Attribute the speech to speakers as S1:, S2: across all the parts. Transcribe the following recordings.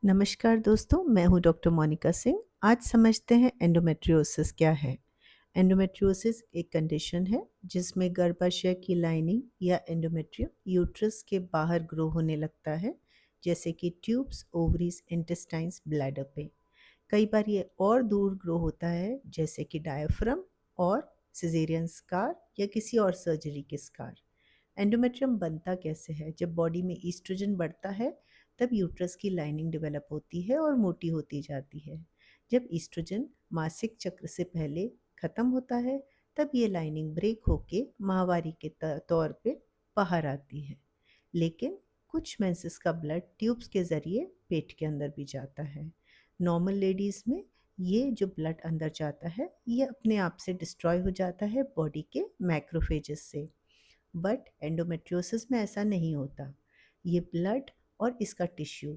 S1: नमस्कार दोस्तों, मैं हूं डॉक्टर मोनिका सिंह। आज समझते हैं एंडोमेट्रियोसिस क्या है। एंडोमेट्रियोसिस एक कंडीशन है जिसमें गर्भाशय की लाइनिंग या एंडोमेट्रियम यूट्रस के बाहर ग्रो होने लगता है, जैसे कि ट्यूब्स, ओवरीज, इंटेस्टाइन्स, ब्लैडर पे। कई बार ये और दूर ग्रो होता है, जैसे कि डायफ्राम और सिजेरियन स्कार या किसी और सर्जरी के स्कार। एंडोमेट्रियम बनता कैसे है? जब बॉडी में ईस्ट्रोजन बढ़ता है तब यूट्रस की लाइनिंग डेवलप होती है और मोटी होती जाती है। जब ईस्ट्रोजन मासिक चक्र से पहले खत्म होता है तब ये लाइनिंग ब्रेक होके माहवारी के तौर पे बाहर आती है। लेकिन कुछ मेंसेस का ब्लड ट्यूब्स के ज़रिए पेट के अंदर भी जाता है। नॉर्मल लेडीज़ में ये जो ब्लड अंदर जाता है ये अपने आप से डिस्ट्रॉय हो जाता है बॉडी के मैक्रोफेजेस से। बट एंडोमेट्रियोसिस में ऐसा नहीं होता। ये ब्लड और इसका टिश्यू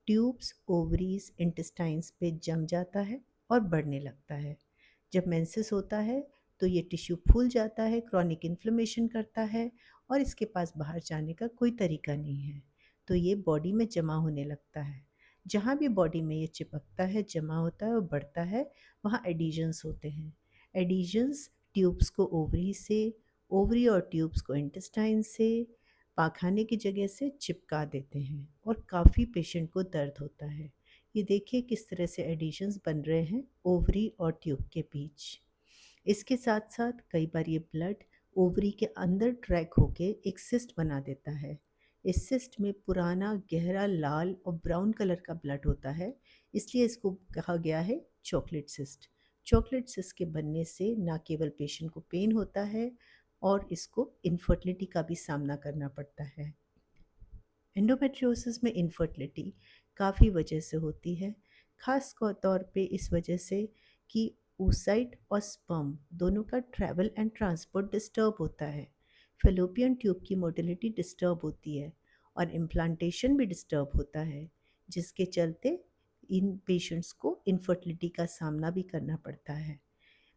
S1: ट्यूब्स, ओवरीज, इंटेस्टाइन्स पे जम जाता है और बढ़ने लगता है। जब मेंसेस होता है तो ये टिश्यू फूल जाता है, क्रॉनिक इन्फ्लेमेशन करता है और इसके पास बाहर जाने का कोई तरीका नहीं है। तो ये बॉडी में जमा होने लगता है। जहाँ भी बॉडी में ये चिपकता है, जमा होता है और बढ़ता है, वहाँ एडिशंस होते हैं। एडिशंस ट्यूब्स को ओवरी से, ओवरी और ट्यूब्स को इंटेस्टाइन से, पाखाने की जगह से चिपका देते हैं और काफ़ी पेशेंट को दर्द होता है। ये देखिए किस तरह से एडिशंस बन रहे हैं ओवरी और ट्यूब के बीच। इसके साथ साथ कई बार ये ब्लड ओवरी के अंदर ट्रैक होके एक सिस्ट बना देता है। इस सिस्ट में पुराना गहरा लाल और ब्राउन कलर का ब्लड होता है, इसलिए इसको कहा गया है चॉकलेट सिस्ट। चॉकलेट सिस्ट के बनने से ना केवल पेशेंट को पेन होता है और इसको इनफर्टिलिटी का भी सामना करना पड़ता है। एंडोमेट्रियोसिस में इनफर्टिलिटी काफ़ी वजह से होती है, खास तौर पे इस वजह से कि oocyte और स्पर्म दोनों का ट्रैवल एंड ट्रांसपोर्ट डिस्टर्ब होता है। फेलोपियन ट्यूब की मोटिलिटी डिस्टर्ब होती है और इम्प्लांटेशन भी डिस्टर्ब होता है, जिसके चलते इन पेशेंट्स को इनफर्टिलिटी का सामना भी करना पड़ता है।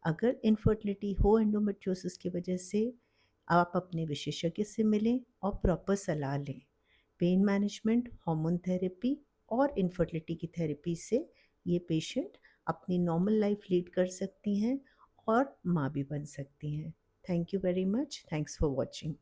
S1: अगर इनफर्टिलिटी हो एंडोमेट्रियोसिस की वजह से, आप अपने विशेषज्ञ से मिलें और प्रॉपर सलाह लें। पेन मैनेजमेंट, हार्मोन थेरेपी और इनफर्टिलिटी की थेरेपी से ये पेशेंट अपनी नॉर्मल लाइफ लीड कर सकती हैं और माँ भी बन सकती हैं। Thank you very much. Thanks for watching.